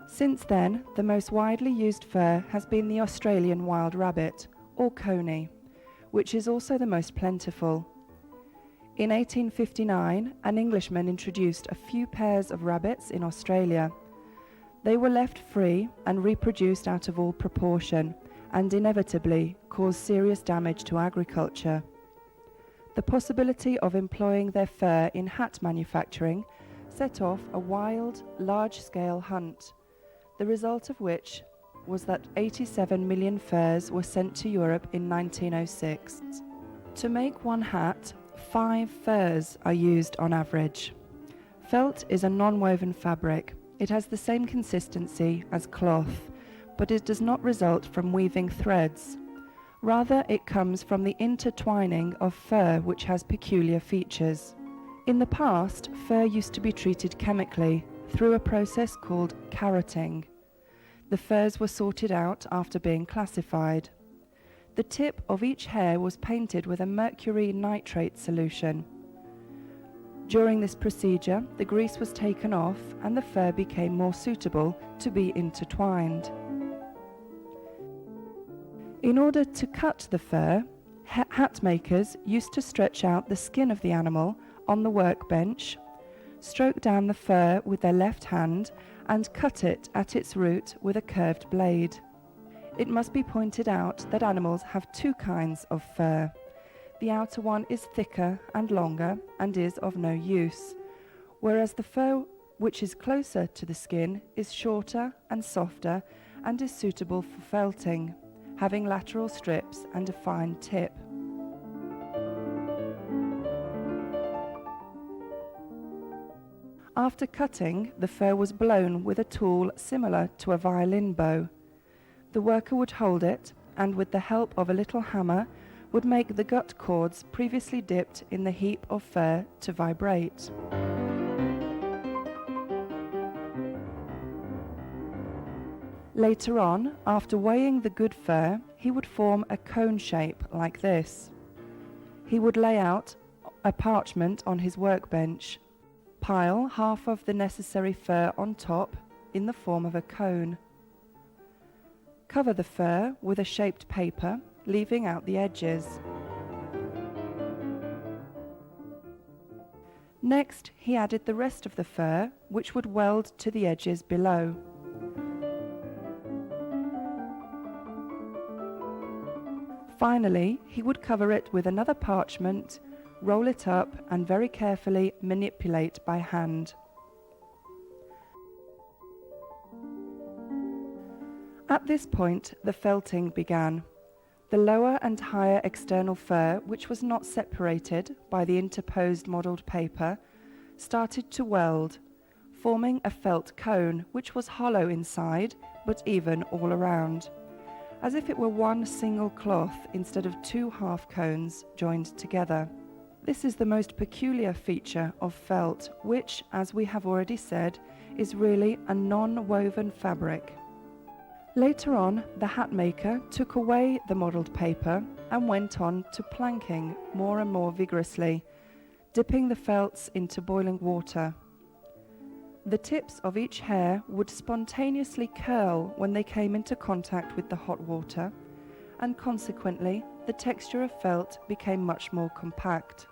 Since then, the most widely used fur has been the Australian wild rabbit, or coney, which is also the most plentiful. In 1859, an Englishman introduced a few pairs of rabbits in Australia. They were left free and reproduced out of all proportion, and inevitably caused serious damage to agriculture. The possibility of employing their fur in hat manufacturing set off a wild, large-scale hunt, the result of which was that 87 million furs were sent to Europe in 1906. To make one hat, 5 furs are used on average. Felt is a non-woven fabric. It has the same consistency as cloth, but it does not result from weaving threads. Rather, it comes from the intertwining of fur, which has peculiar features. In the past, fur used to be treated chemically through a process called carroting. The furs were sorted out after being classified. The tip of each hair was painted with a mercury nitrate solution. During this procedure, the grease was taken off and the fur became more suitable to be intertwined. In order to cut the fur, hat makers used to stretch out the skin of the animal on the workbench, stroke down the fur with their left hand, and cut it at its root with a curved blade. It must be pointed out that animals have 2 kinds of fur. The outer one is thicker and longer and is of no use, whereas the fur which is closer to the skin is shorter and softer and is suitable for felting, having lateral strips and a fine tip. After cutting, the fur was blown with a tool similar to a violin bow. The worker would hold it, and with the help of a little hammer, would make the gut cords previously dipped in the heap of fur to vibrate. Later on, after weighing the good fur, he would form a cone shape like this. He would lay out a parchment on his workbench, pile half of the necessary fur on top in the form of a cone. Cover the fur with a shaped paper, leaving out the edges. Next, he added the rest of the fur, which would weld to the edges below. Finally, he would cover it with another parchment, roll it up, and very carefully manipulate by hand. At this point, the felting began. The lower and higher external fur, which was not separated by the interposed modelled paper, started to weld, forming a felt cone, which was hollow inside, but even all around, as if it were one single cloth instead of 2 half cones joined together. This is the most peculiar feature of felt, which, as we have already said, is really a non-woven fabric. Later on, the hat maker took away the modelled paper and went on to planking more and more vigorously, dipping the felts into boiling water. The tips of each hair would spontaneously curl when they came into contact with the hot water, and consequently, the texture of felt became much more compact.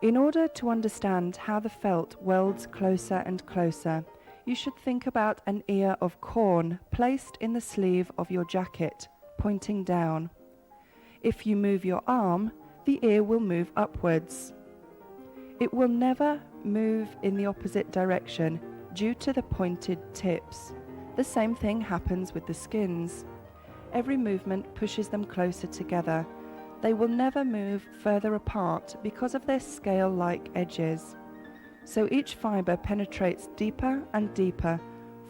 In order to understand how the felt welds closer and closer, you should think about an ear of corn placed in the sleeve of your jacket, pointing down. If you move your arm, the ear will move upwards. It will never move in the opposite direction due to the pointed tips. The same thing happens with the skins. Every movement pushes them closer together. They will never move further apart because of their scale-like edges. So each fibre penetrates deeper and deeper,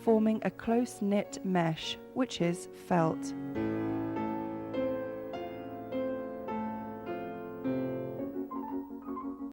forming a close-knit mesh, which is felt.